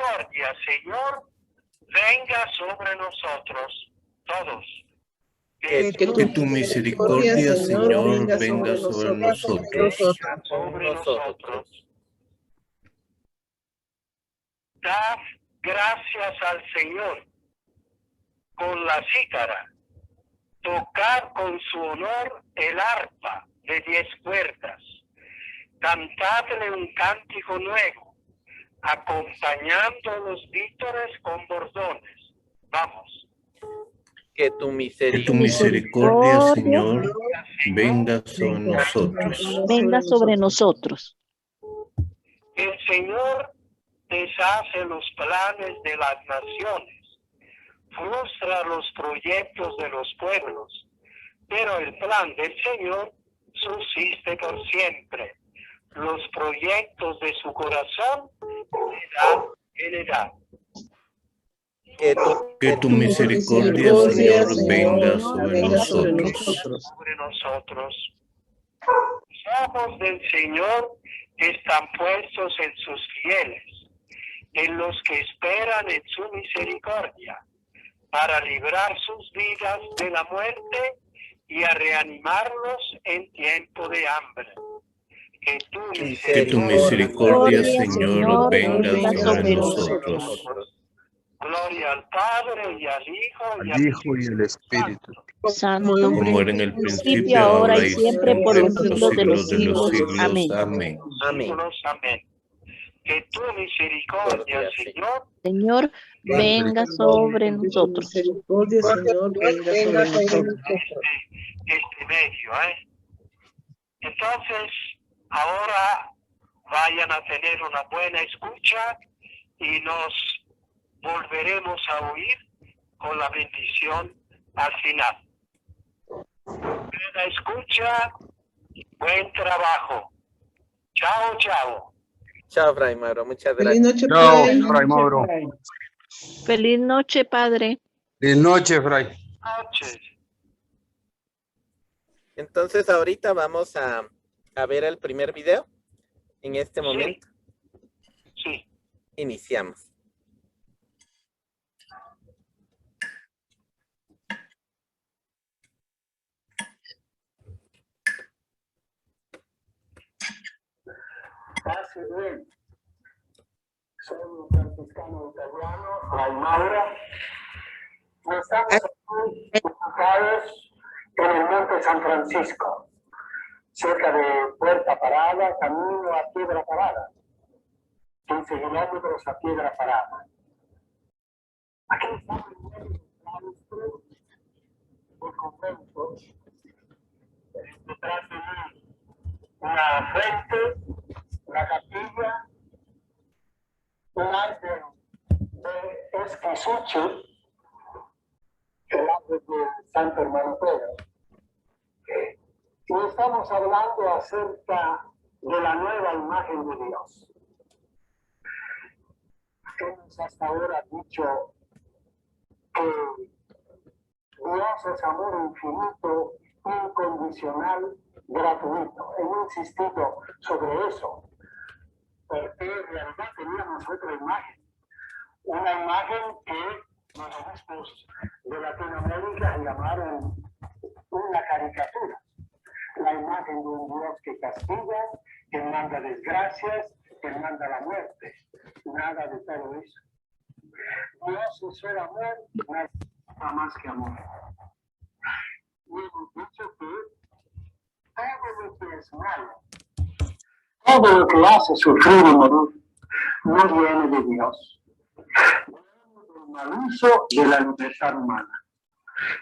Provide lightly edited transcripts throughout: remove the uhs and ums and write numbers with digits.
misericordia, Señor, venga sobre nosotros todos. Que tu misericordia, Señor, venga sobre nosotros. Dad gracias al Señor con la cítara. Tocad con su honor el arpa de 10 cuerdas. Cantadle un cántico nuevo, acompañando los vítores con bordones. Vamos. Que tu misericordia, Señor, venga sobre nosotros. Venga sobre nosotros. El Señor deshace los planes de las naciones, frustra los proyectos de los pueblos, pero el plan del Señor subsiste por siempre. Los proyectos de su corazón de edad en edad. Que tu misericordia, Señor, venga sobre nosotros. Sobre nosotros. Los ojos del Señor están puestos en sus fieles, en los que esperan en su misericordia, para librar sus vidas de la muerte y a reanimarlos en tiempo de hambre. Que tu misericordia, Señor, venga sobre nosotros. Gloria al Padre y al Hijo y al Espíritu Santo, como era en el principio, ahora y siempre, por los siglos de los siglos. Amén. Amén. Que tu misericordia, Señor, venga sobre nosotros. Misericordia, Señor, venga sobre nosotros. Este medio, Entonces, ahora vayan a tener una buena escucha y nos volveremos a oír con la bendición al final. Buena escucha, buen trabajo. Chao, chao. Chao, Fray Mauro. Muchas Feliz gracias. noche, Chao, Padre. Fray Mauro. Feliz noche, Padre. Feliz noche, Fray. Noches. Entonces, ahorita vamos a ver el primer video. En este momento. Sí. Iniciamos. Pase bien. Soy un franciscano italiano, Fray Mauro. Estamos aquí ubicados en el Monte San Francisco, cerca de Puerta Parada, camino a Piedra Parada. 15 kilómetros a Piedra Parada. Aquí estamos en el claustro del convento. Detrás de mí, una fuente, una capilla, un árbol de esquisucho, el árbol de Santo Hermano Pedro. Y estamos hablando acerca de la nueva imagen de Dios. Hemos hasta ahora dicho que Dios es amor infinito, incondicional, gratuito. He insistido sobre eso, porque en realidad teníamos otra imagen. Una imagen que los obispos de Latinoamérica llamaron una caricatura. La imagen de un Dios que castiga, que manda desgracias, que manda la muerte. Nada de todo eso. Dios es el amor, nada más que amor. Y hemos dicho que todo lo que es malo, todo lo que hace sufrir y morir, no viene de Dios. Viene del mal uso de la libertad humana.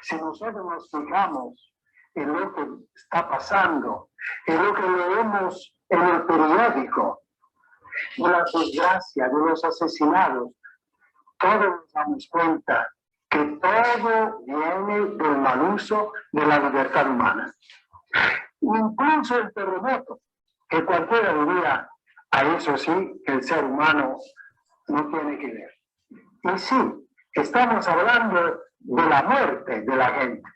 Si nosotros nos fijamos en lo que está pasando, en lo que leemos en el periódico, de la desgracia, de los asesinados, todos nos damos cuenta que todo viene del mal uso de la libertad humana. Incluso el terremoto, que cualquiera diría, a eso sí, que el ser humano no tiene que ver. Y sí, estamos hablando de la muerte de la gente.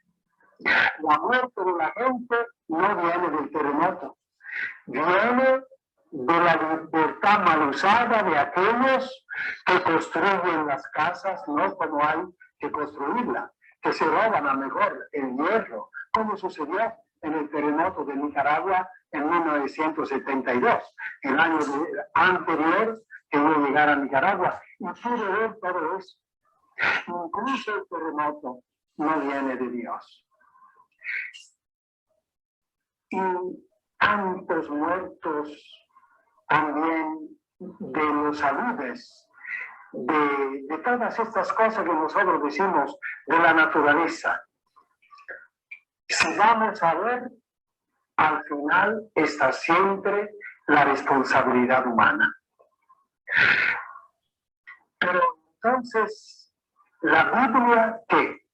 La muerte de la gente no viene del terremoto, viene de la libertad mal usada de aquellos que construyen las casas, no como hay que construirla, que se roban a mejor el hierro, como sucedió en el terremoto de Nicaragua en 1972, el año anterior que yo llegara a Nicaragua, y pude ver todo eso. Incluso el terremoto no viene de Dios. Y tantos muertos también de los saludes, de todas estas cosas que nosotros decimos de la naturaleza. Si vamos a ver, al final está siempre la responsabilidad humana. Pero entonces, la Biblia, ¿qué?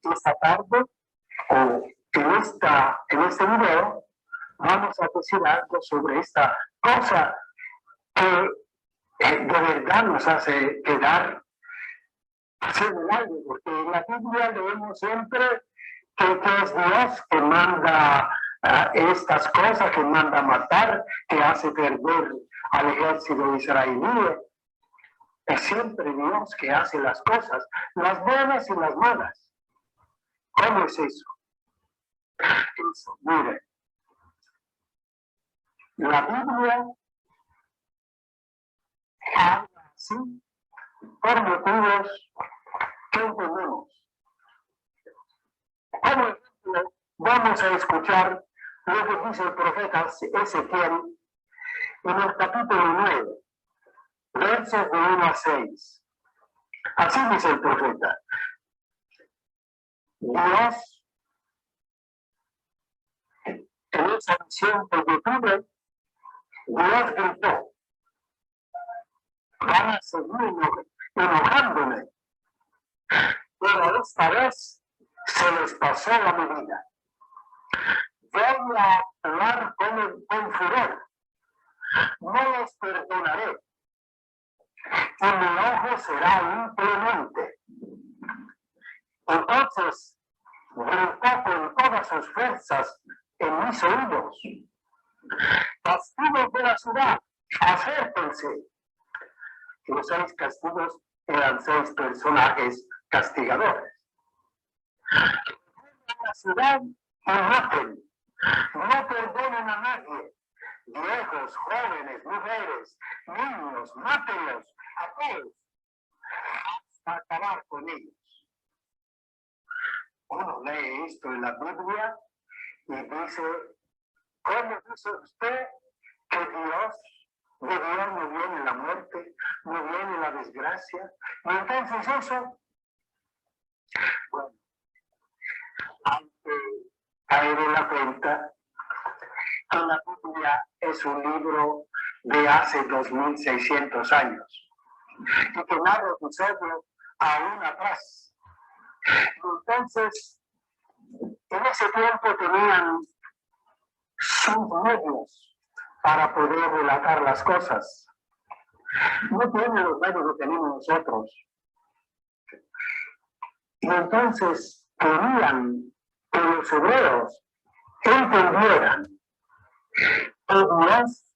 Esta tarde, o en este video, vamos a decir algo sobre esta cosa que de verdad nos hace quedar sin el aire, porque en la Biblia leemos siempre que es Dios que manda estas cosas, que manda matar, que hace perder al ejército israelí. Es siempre Dios que hace las cosas, las buenas y las malas. ¿Cómo es eso? Mire, la Biblia habla así por motivos que entendemos. Como ejemplo, vamos a escuchar lo que dice el profeta Ezequiel en el capítulo 9, versos de 1 a 6. Así dice el profeta. Dios, en esa visión que yo tuve, Dios gritó: van a seguir enojándome, pero esta vez se les pasó la medida. Voy a actuar con furor, no les perdonaré, y mi enojo será inclemente. Entonces gritó con todas sus fuerzas en mis oídos: castigos de la ciudad, acérquense. Los 6 castigos eran 6 personajes castigadores. La ciudad y maten, no perdonen a nadie, viejos, jóvenes, mujeres, niños, mátenlos a todos hasta acabar con ellos. Uno lee esto en la Biblia y dice: ¿cómo dice usted que de Dios no viene la muerte, no viene la desgracia? Y entonces eso, bueno, hay que caer en la cuenta que la Biblia es un libro de hace 2600 años y que nada sucedió aún atrás. Entonces, en ese tiempo tenían sus medios para poder relatar las cosas. No tienen los medios que tenemos nosotros. Y entonces querían que los hebreos entendieran que Dios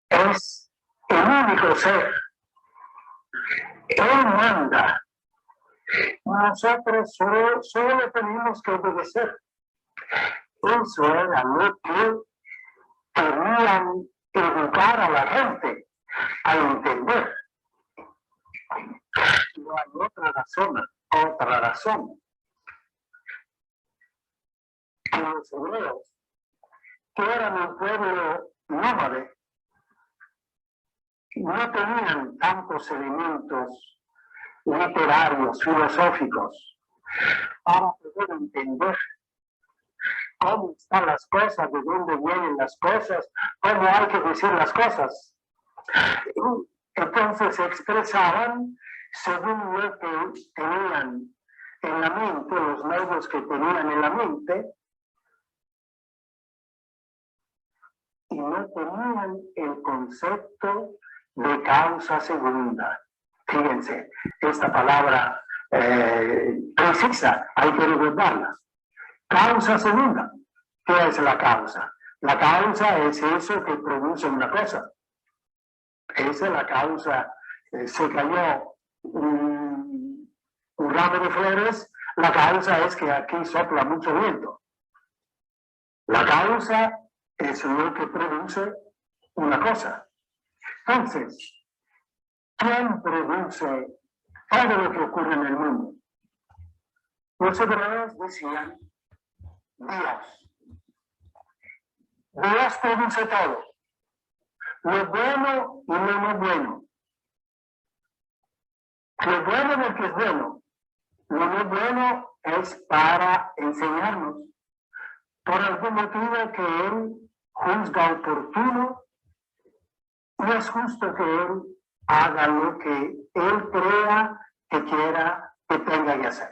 es el único ser. Él manda. Nosotros solo tenemos que obedecer. Eso era lo que querían educar a la gente a entender. No hay otra razón. Que los hebreos, que eran un pueblo nómade, no tenían tantos elementos literarios, filosóficos, para poder entender cómo están las cosas, de dónde vienen las cosas, cómo hay que decir las cosas. Entonces se expresaban según lo que tenían en la mente, los medios que tenían en la mente, y no tenían el concepto de causa segunda. Fíjense, esta palabra precisa, hay que recordarla. Causa segunda. ¿Qué es la causa? La causa es eso que produce una cosa. Esa es la causa. Se cayó un ramo de flores, la causa es que aquí sopla mucho viento. La causa es lo que produce una cosa. Entonces, ¿quién produce todo lo que ocurre en el mundo? Los hebreos decían Dios. Dios produce todo, lo bueno y lo no bueno. Lo bueno del que es bueno, lo no bueno es para enseñarnos. Por algún motivo que Él juzga oportuno, y es justo que Él haga lo que Él crea que quiera que tenga que hacer.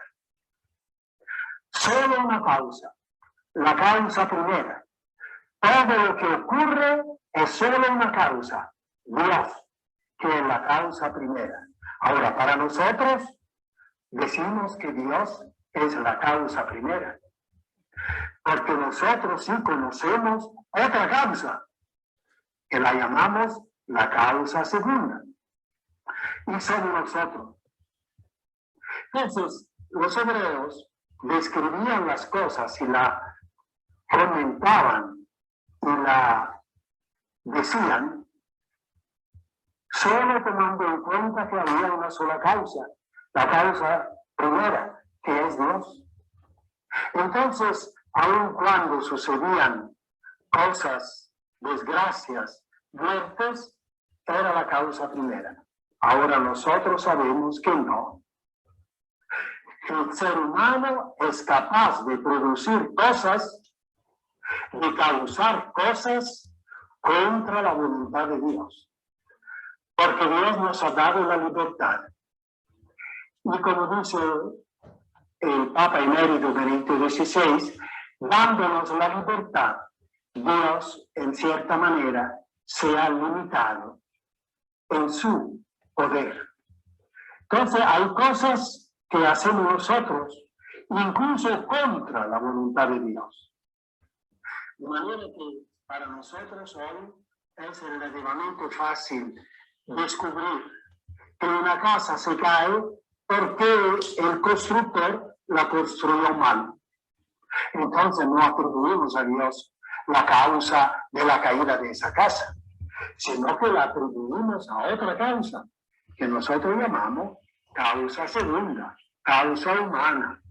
Solo una causa, la causa primera. Todo lo que ocurre es solo una causa, Dios, que es la causa primera. Ahora, para nosotros, decimos que Dios es la causa primera, porque nosotros sí conocemos otra causa, que la llamamos la causa segunda, y somos nosotros. Entonces, los hebreos describían las cosas y la comentaban y la decían solo tomando en cuenta que había una sola causa, la causa primera, que es Dios. Entonces, aun cuando sucedían cosas, desgracias, muertes, era la causa primera. Ahora nosotros sabemos que no. El ser humano es capaz de producir cosas, de causar cosas contra la voluntad de Dios. Porque Dios nos ha dado la libertad. Y como dice el Papa Emérito Benedicto XVI, dándonos la libertad, Dios, en cierta manera, se ha limitado en su poder. Entonces, hay cosas que hacemos nosotros, incluso contra la voluntad de Dios. De manera que para nosotros hoy es relativamente fácil descubrir que una casa se cae porque el constructor la construyó mal. Entonces no atribuimos a Dios la causa de la caída de esa casa, sino que la atribuimos a otra causa, que nosotros llamamos causa segunda, causa humana.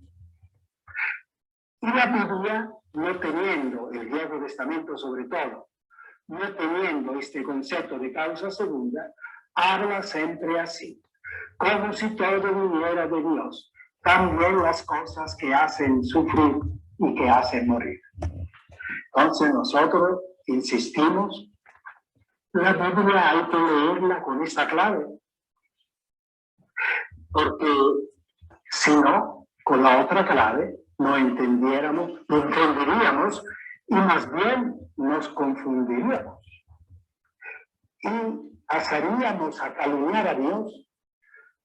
Y la Biblia, no teniendo, el Viejo Testamento sobre todo, no teniendo este concepto de causa segunda, habla siempre así, como si todo viniera de Dios, también las cosas que hacen sufrir y que hacen morir. Entonces nosotros insistimos, la Biblia hay que leerla con esta clave, porque si no, con la otra clave no entenderíamos y más bien nos confundiríamos. Y pasaríamos a calumniar a Dios,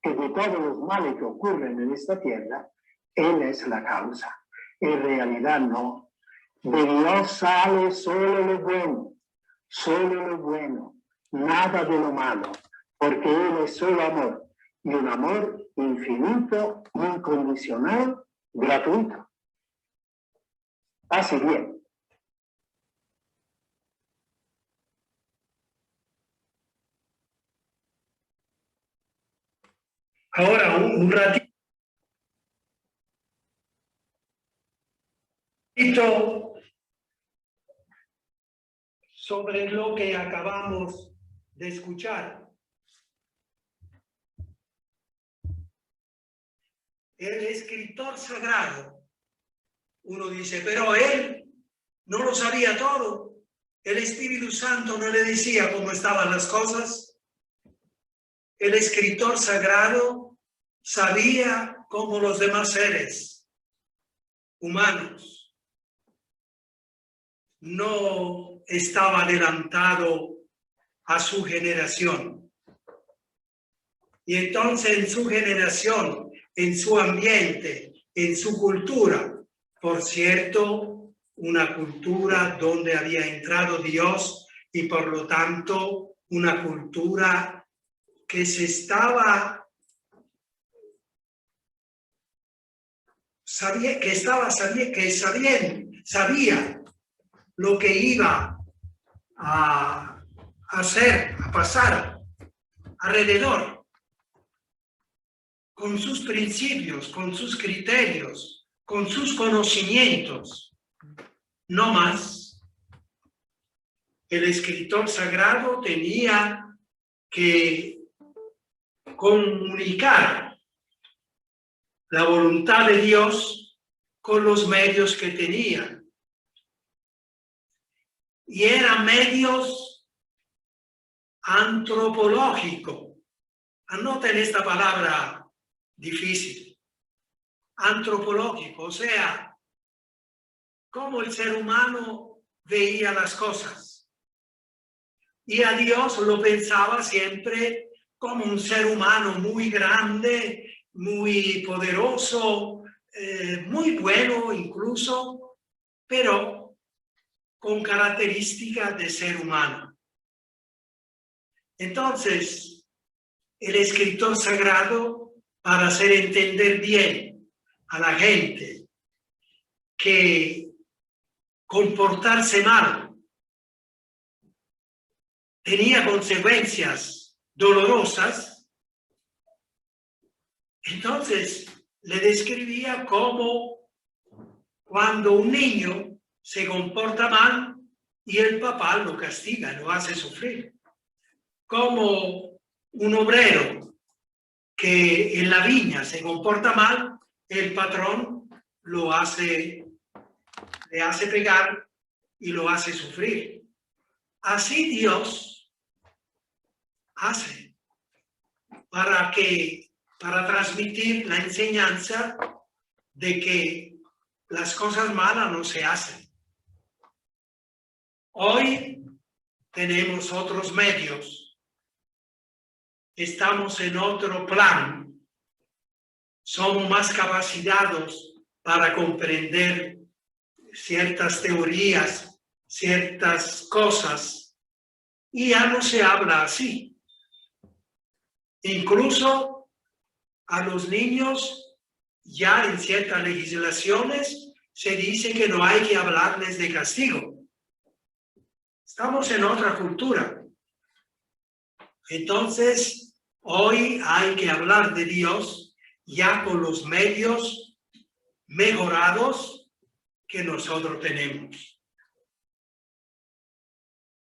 que de todos los males que ocurren en esta tierra, Él es la causa. En realidad no. De Dios sale solo lo bueno, nada de lo malo, porque Él es solo amor, y un amor infinito, incondicional, gratuito. Así bien. Ahora, un ratito sobre lo que acabamos de escuchar. El escritor sagrado, uno dice, pero él no lo sabía todo. El Espíritu Santo no le decía cómo estaban las cosas. El escritor sagrado sabía como los demás seres humanos. No estaba adelantado a su generación. Y entonces en su generación, en su ambiente, en su cultura, por cierto, una cultura donde había entrado Dios y por lo tanto una cultura que se estaba, sabía lo que iba a hacer, a pasar alrededor, con sus principios, con sus criterios, con sus conocimientos. No más. El escritor sagrado tenía que comunicar la voluntad de Dios con los medios que tenía. Y eran medios antropológicos. Anoten esta palabra difícil. Antropológico, o sea, cómo el ser humano veía las cosas. Y a Dios lo pensaba siempre como un ser humano muy grande, muy poderoso, muy bueno incluso, pero con características de ser humano. Entonces, el escritor sagrado, para hacer entender bien a la gente que comportarse mal tenía consecuencias dolorosas, entonces le describía como cuando un niño se comporta mal y el papá lo castiga, lo hace sufrir. Como un obrero que en la viña se comporta mal, el patrón le hace pegar y lo hace sufrir. Así Dios hace para transmitir la enseñanza de que las cosas malas no se hacen. Hoy tenemos otros medios, estamos en otro plan, somos más capacitados para comprender ciertas teorías, ciertas cosas, y ya no se habla así. Incluso a los niños, ya en ciertas legislaciones, se dice que no hay que hablarles de castigo. Estamos en otra cultura. Entonces, hoy hay que hablar de Dios ya con los medios mejorados que nosotros tenemos.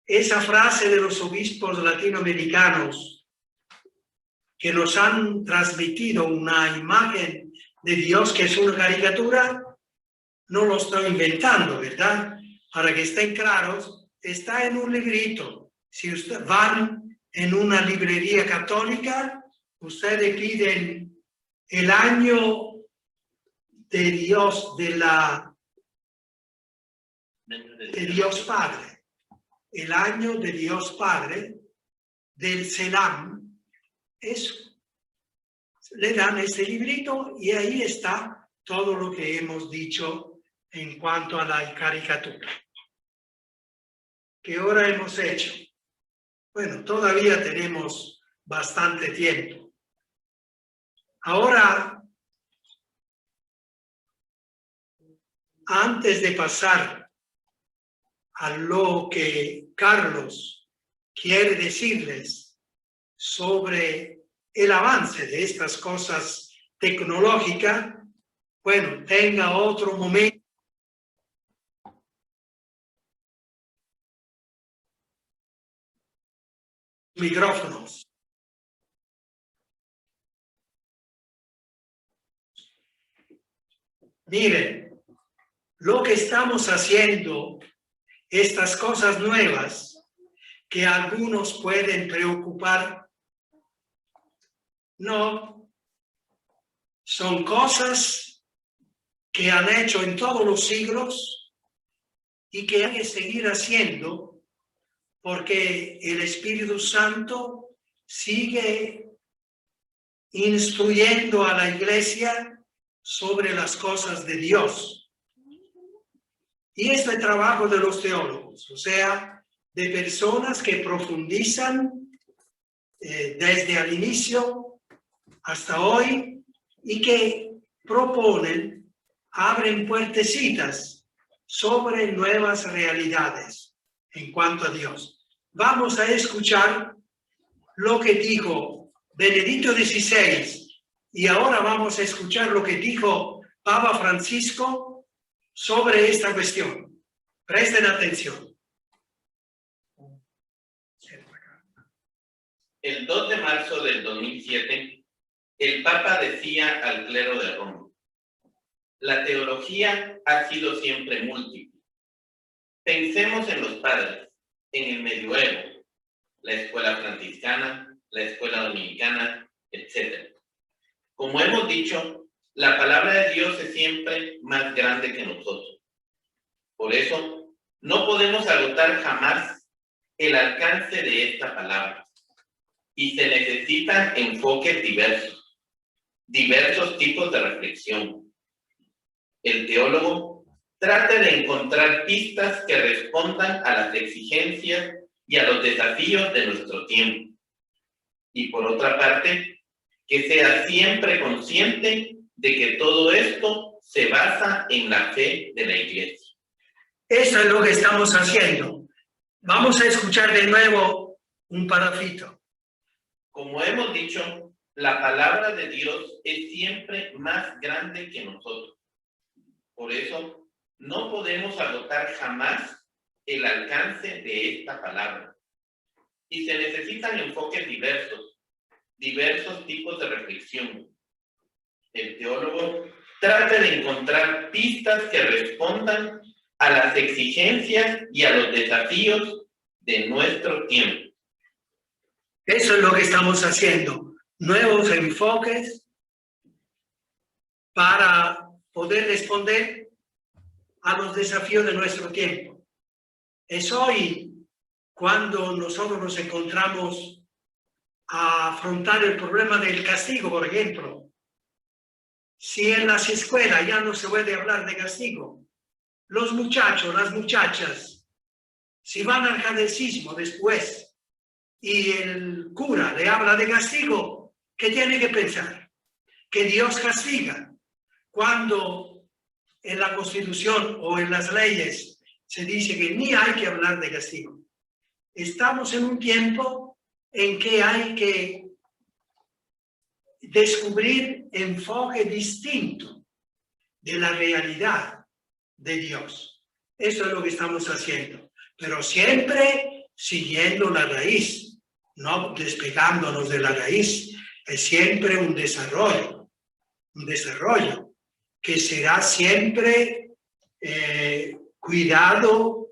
Esa frase de los obispos latinoamericanos que nos han transmitido una imagen de Dios que es una caricatura, no lo estoy inventando, ¿verdad? Para que estén claros, está en un librito. Si ustedes van en una librería católica, ustedes piden el año de Dios, de Dios Padre, el año de Dios Padre, del Selam, eso. Le dan este librito y ahí está todo lo que hemos dicho en cuanto a la caricatura. ¿Qué hora hemos hecho? Bueno, todavía tenemos bastante tiempo. Ahora, antes de pasar a lo que Carlos quiere decirles sobre el avance de estas cosas tecnológicas, bueno, tenga otro momento. Micrófonos. Miren, lo que estamos haciendo, estas cosas nuevas que a algunos pueden preocupar, no, son cosas que han hecho en todos los siglos y que hay que seguir haciendo porque el Espíritu Santo sigue instruyendo a la iglesia sobre las cosas de Dios. Y este trabajo de los teólogos, o sea, de personas que profundizan desde el inicio hasta hoy y que proponen, abren puertecitas sobre nuevas realidades en cuanto a Dios. Vamos a escuchar lo que dijo Benedicto XVI y ahora vamos a escuchar lo que dijo Papa Francisco sobre esta cuestión. Presten atención. El 2 de marzo del 2007, el Papa decía al clero de Roma: la teología ha sido siempre múltiple. Pensemos en los padres, en el medioevo, la escuela franciscana, la escuela dominicana, etc. Como hemos dicho, la palabra de Dios es siempre más grande que nosotros. Por eso, no podemos agotar jamás el alcance de esta palabra. Y se necesitan enfoques diversos tipos de reflexión. El teólogo trata de encontrar pistas que respondan a las exigencias y a los desafíos de nuestro tiempo. Y por otra parte, que sea siempre consciente de que todo esto se basa en la fe de la Iglesia. Eso es lo que estamos haciendo. Vamos a escuchar de nuevo un parafito. Como hemos dicho, la palabra de Dios es siempre más grande que nosotros. Por eso, no podemos agotar jamás el alcance de esta palabra. Y se necesitan enfoques diversos tipos de reflexión. El teólogo trata de encontrar pistas que respondan a las exigencias y a los desafíos de nuestro tiempo. Eso es lo que estamos haciendo. Nuevos enfoques para poder responder a los desafíos de nuestro tiempo. Es hoy cuando nosotros nos encontramos a afrontar el problema del castigo, por ejemplo. Si en las escuelas ya no se puede hablar de castigo, los muchachos, las muchachas, si van al catecismo después y el cura le habla de castigo, ¿qué tiene que pensar? Que Dios castiga. Cuando en la Constitución o en las leyes se dice que ni hay que hablar de castigo. Estamos en un tiempo en que hay que descubrir enfoque distinto de la realidad de Dios. Eso es lo que estamos haciendo, pero siempre siguiendo la raíz, no despegándonos de la raíz. Es siempre un desarrollo que será siempre cuidado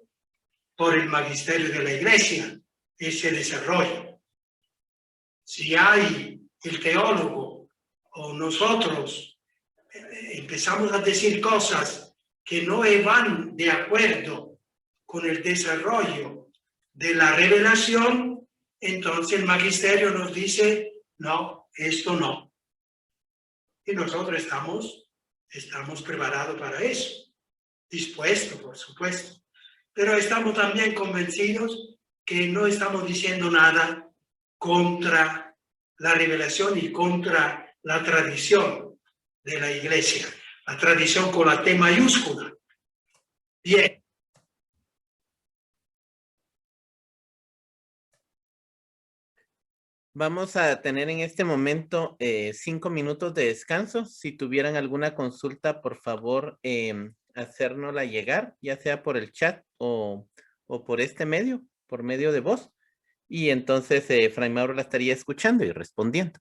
por el magisterio de la Iglesia, ese desarrollo. Si hay el teólogo o nosotros empezamos a decir cosas que no van de acuerdo con el desarrollo de la revelación, entonces el magisterio nos dice, no, esto no. Y nosotros estamos preparados para eso, dispuestos, por supuesto. Pero estamos también convencidos que no estamos diciendo nada contra la revelación y contra la tradición de la Iglesia, la tradición con la T mayúscula. Bien. Vamos a tener en este momento 5 minutos de descanso. Si tuvieran alguna consulta, por favor, hacérnosla llegar, ya sea por el chat o por este medio, por medio de voz. Y entonces Fray Mauro la estaría escuchando y respondiendo.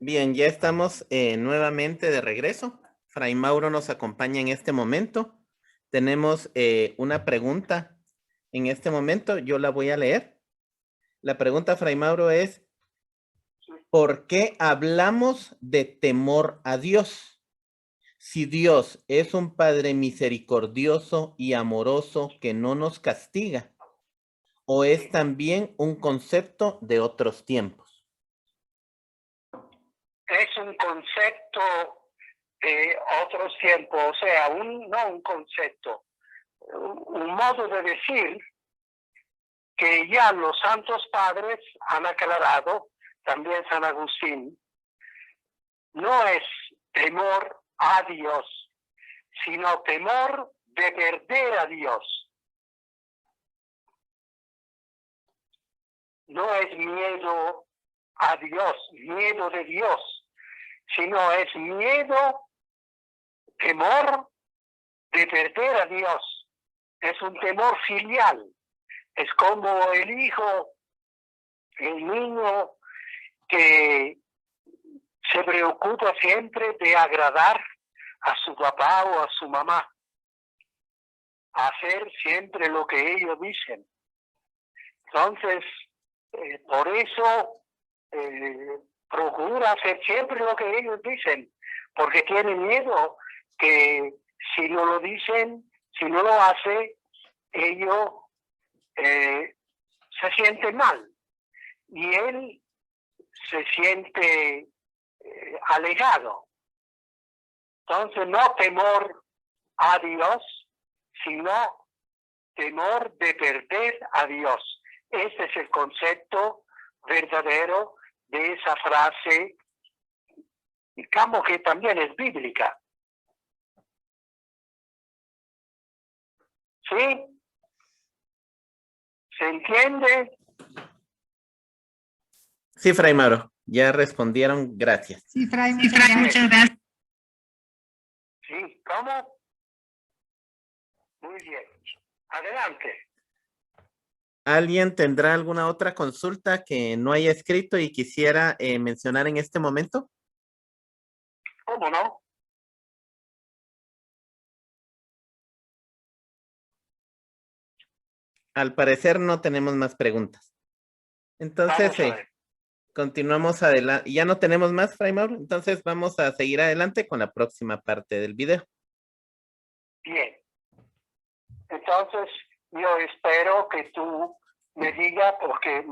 Bien, ya estamos nuevamente de regreso. Fray Mauro nos acompaña en este momento. Tenemos una pregunta en este momento. Yo la voy a leer. La pregunta, Fray Mauro, es ¿por qué hablamos de temor a Dios? Si Dios es un Padre misericordioso y amoroso que no nos castiga, ¿o es también un concepto de otros tiempos? Es un concepto de otros tiempos, o sea, no un concepto, un modo de decir que ya los santos padres han aclarado, también San Agustín. No es temor a Dios, sino temor de perder a Dios. No es miedo a Dios, miedo de Dios, sino es miedo, temor de perder a Dios. Es un temor filial. Es como el hijo, el niño que se preocupa siempre de agradar a su papá o a su mamá, hacer siempre lo que ellos dicen. Entonces, por eso procura hacer siempre lo que ellos dicen, porque tiene miedo que si no lo dicen, si no lo hace, ellos se sienten mal y él se siente alejado. Entonces, no temor a Dios, sino temor de perder a Dios. Ese es el concepto verdadero de esa frase, digamos que también es bíblica. ¿Sí? ¿Se entiende? Sí, Fray Mauro, ya respondieron, gracias. Sí, Fray, muchas gracias. Sí, ¿cómo? Muy bien. Adelante. ¿Alguien tendrá alguna otra consulta que no haya escrito y quisiera mencionar en este momento? ¿Cómo no? Al parecer no tenemos más preguntas. Entonces, Vamos a ver. continuamos adelante. ¿Ya no tenemos más, Fray Mauro? Entonces vamos a seguir adelante con la próxima parte del video. Bien. Entonces, yo espero que tú me digas, porque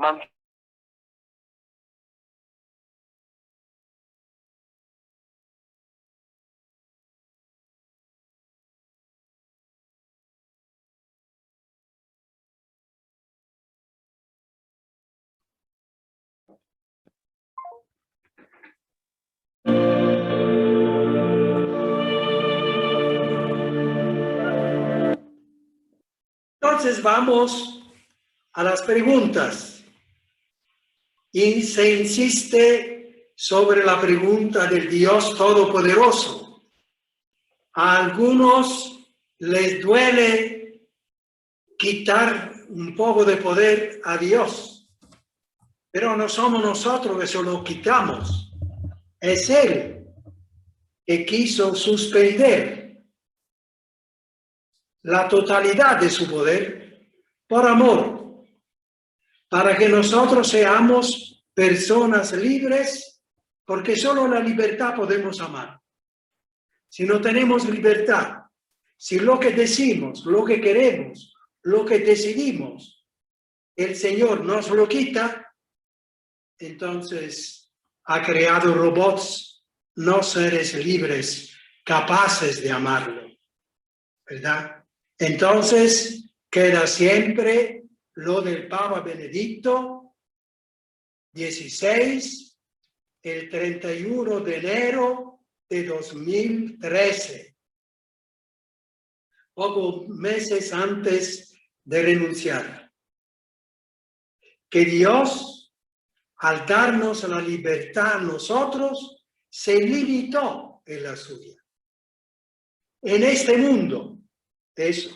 Entonces vamos a las preguntas. Y se insiste sobre la pregunta del Dios Todopoderoso. A algunos les duele quitar un poco de poder a Dios, pero no somos nosotros que se lo quitamos. Es Él que quiso suspender la totalidad de su poder por amor, para que nosotros seamos personas libres, porque solo la libertad podemos amar. Si no tenemos libertad, si lo que decimos, lo que queremos, lo que decidimos, el Señor nos lo quita, entonces ha creado robots, no seres libres, capaces de amarlo, ¿verdad? Entonces queda siempre lo del Papa Benedicto XVI, el 31 de enero de 2013, pocos meses antes de renunciar. Que Dios, al darnos la libertad a nosotros, se limitó en la suya. En este mundo, eso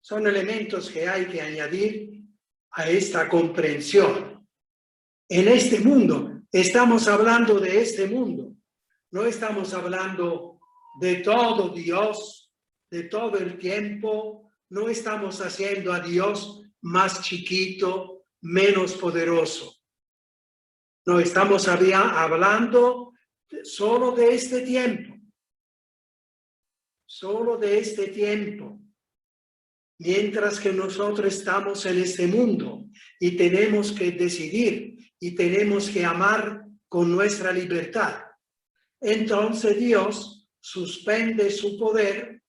son elementos que hay que añadir a esta comprensión. En este mundo estamos hablando de este mundo. No estamos hablando de todo Dios, de todo el tiempo. No estamos haciendo a Dios más chiquito, menos poderoso. No estamos hablando solo de este tiempo. Solo de este tiempo. Mientras que nosotros estamos en este mundo y tenemos que decidir y tenemos que amar con nuestra libertad. Entonces Dios suspende su poder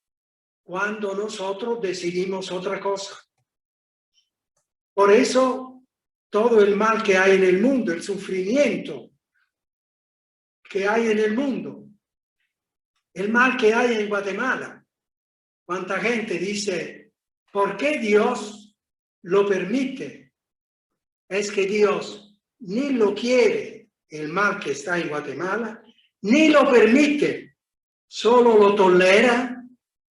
cuando nosotros decidimos otra cosa. Por eso, todo el mal que hay en el mundo, el sufrimiento que hay en el mundo, el mal que hay en Guatemala. ¿Cuánta gente dice, ¿por qué Dios lo permite? Es que Dios ni lo quiere, el mal que está en Guatemala, ni lo permite, solo lo tolera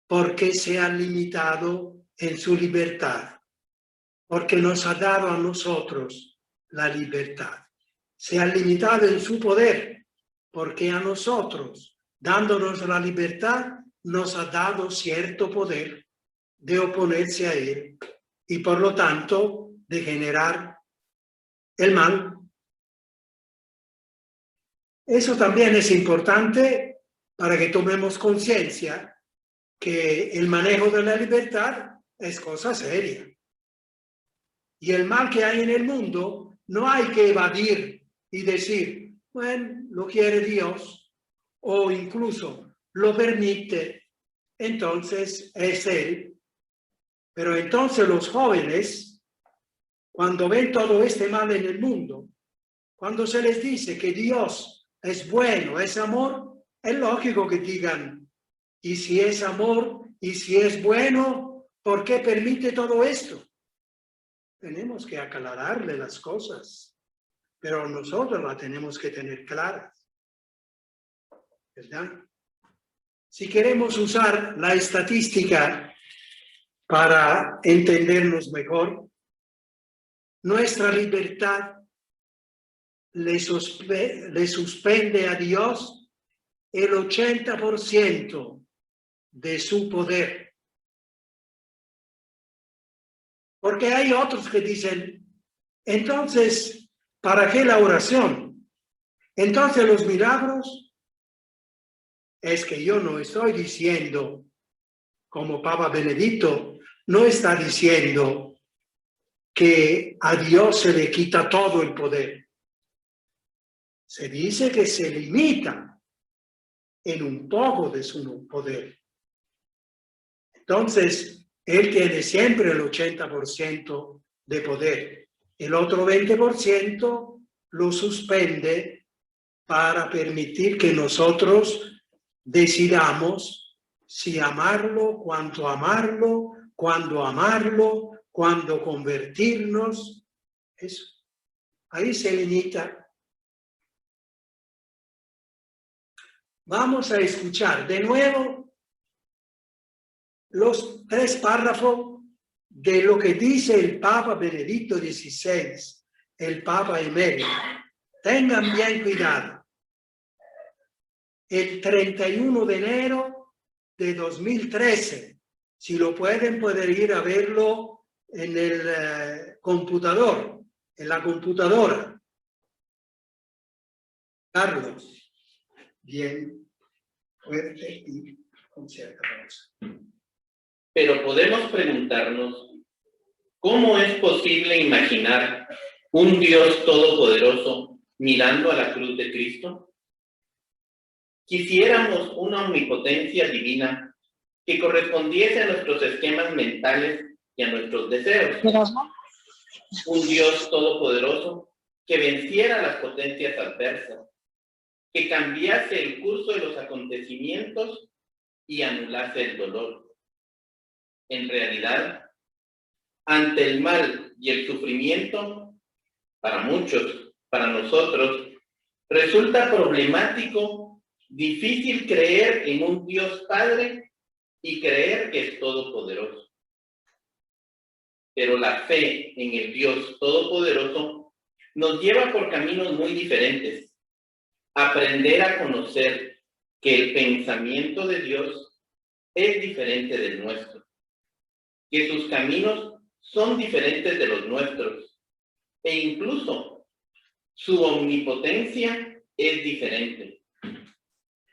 porque se ha limitado en su libertad, porque nos ha dado a nosotros la libertad. Se ha limitado en su poder, porque a nosotros, dándonos la libertad, nos ha dado cierto poder de oponerse a él y por lo tanto de generar el mal. Eso también es importante para que tomemos conciencia que el manejo de la libertad es cosa seria. Y el mal que hay en el mundo no hay que evadir y decir, bueno, lo quiere Dios, o incluso lo permite, entonces es Él. Pero entonces los jóvenes, cuando ven todo este mal en el mundo, cuando se les dice que Dios es bueno, es amor, es lógico que digan, y si es amor, y si es bueno, ¿por qué permite todo esto? Tenemos que aclararle las cosas, pero nosotros las tenemos que tener claras, ¿verdad? Si queremos usar la estadística para entendernos mejor, nuestra libertad le suspende a Dios el 80% de su poder. Porque hay otros que dicen, entonces, ¿para qué la oración? Entonces los milagros, es que yo no estoy diciendo, como Papa Benedicto, no está diciendo que a Dios se le quita todo el poder. Se dice que se limita en un poco de su poder. Entonces, Él tiene siempre el 80% de poder. El otro 20% lo suspende para permitir que nosotros decidamos si amarlo, cuándo amarlo, cuándo convertirnos. Eso. Ahí se limita. Vamos a escuchar de nuevo los 3 párrafos de lo que dice el Papa Benedicto XVI, el Papa emérito. Tengan bien cuidado. El 31 de enero de 2013, si lo pueden ir a verlo en el computador, en la computadora. Carlos, bien fuerte y con cierta pausa. Pero podemos preguntarnos, ¿cómo es posible imaginar un Dios todopoderoso mirando a la cruz de Cristo? Quisiéramos una omnipotencia divina que correspondiese a nuestros esquemas mentales y a nuestros deseos. Un Dios todopoderoso que venciera las potencias adversas, que cambiase el curso de los acontecimientos y anulase el dolor. En realidad, ante el mal y el sufrimiento, para muchos, para nosotros, resulta problemático, difícil creer en un Dios Padre y creer que es todopoderoso. Pero la fe en el Dios todopoderoso nos lleva por caminos muy diferentes. Aprender a conocer que el pensamiento de Dios es diferente del nuestro, que sus caminos son diferentes de los nuestros, e incluso su omnipotencia es diferente.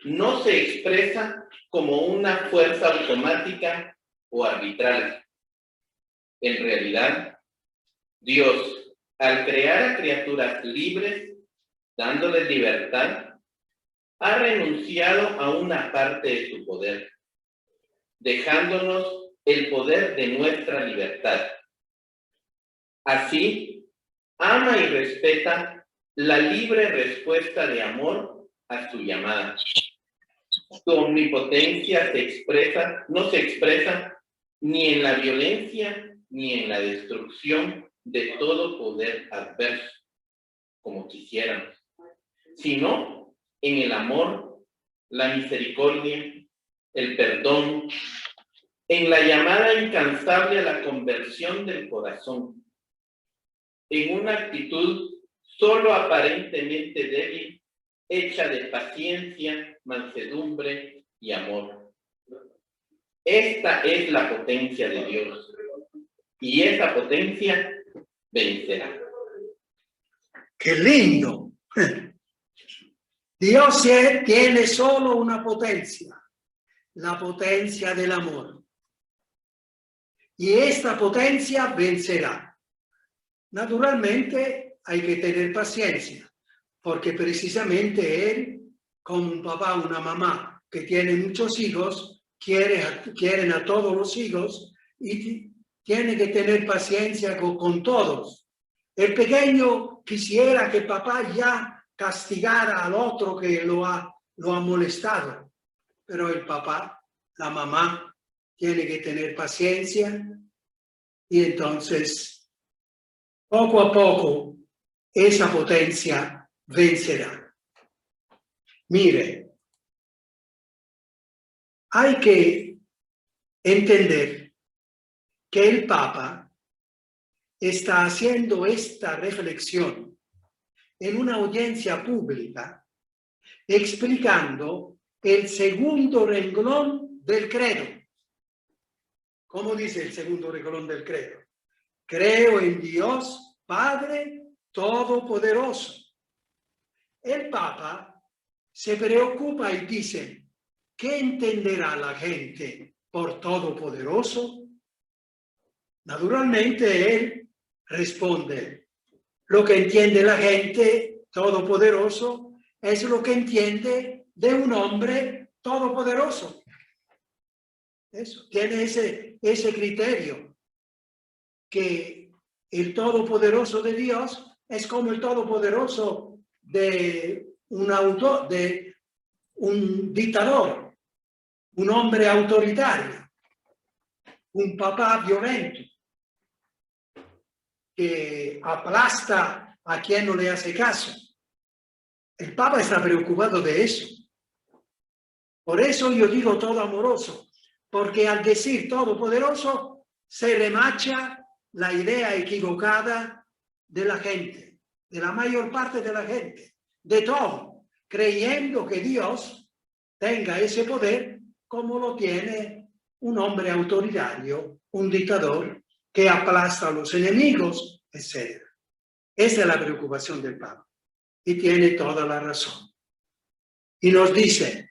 No se expresa como una fuerza automática o arbitral. En realidad, Dios, al crear a criaturas libres, dándoles libertad, ha renunciado a una parte de su poder, dejándonos el poder de nuestra libertad. Así, ama y respeta la libre respuesta de amor a su llamada. Su omnipotencia no se expresa ni en la violencia ni en la destrucción de todo poder adverso, como quisiéramos, sino en el amor, la misericordia, el perdón, en la llamada incansable a la conversión del corazón, en una actitud solo aparentemente débil, hecha de paciencia, mansedumbre y amor. Esta es la potencia de Dios, y esa potencia vencerá. ¡Qué lindo! Dios tiene solo una potencia, la potencia del amor. Y esta potencia vencerá. Naturalmente hay que tener paciencia, porque precisamente él, como un papá o una mamá que tiene muchos hijos, quieren a todos los hijos y tiene que tener paciencia con todos. El pequeño quisiera que papá ya castigara al otro que lo ha molestado, pero el papá, la mamá, tiene que tener paciencia y entonces, poco a poco, esa potencia vencerá. Mire, hay que entender que el Papa está haciendo esta reflexión en una audiencia pública, explicando el segundo renglón del credo. ¿Cómo dice el segundo renglón del credo? Creo en Dios Padre Todopoderoso. El Papa se preocupa y dice, ¿qué entenderá la gente por Todopoderoso? Naturalmente él responde, lo que entiende la gente todopoderoso es lo que entiende de un hombre todopoderoso. Eso, tiene ese criterio, que el todopoderoso de Dios es como el todopoderoso de un dictador, un hombre autoritario, un papá violento, que aplasta a quien no le hace caso. El Papa está preocupado de eso. Por eso yo digo todo amoroso, porque al decir todopoderoso se remacha la idea equivocada de la gente, de la mayor parte de la gente, de todo, creyendo que Dios tenga ese poder como lo tiene un hombre autoritario, un dictador, que aplasta a los enemigos, etc. Esa es la preocupación del Papa. Y tiene toda la razón. Y nos dice,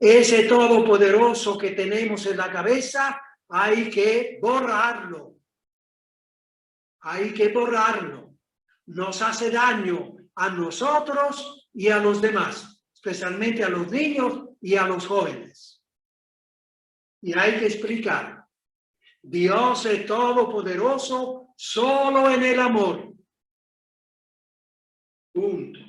ese todopoderoso que tenemos en la cabeza, hay que borrarlo. Hay que borrarlo. Nos hace daño a nosotros y a los demás, especialmente a los niños y a los jóvenes. Y hay que explicar. Dios es todopoderoso solo en el amor. Punto.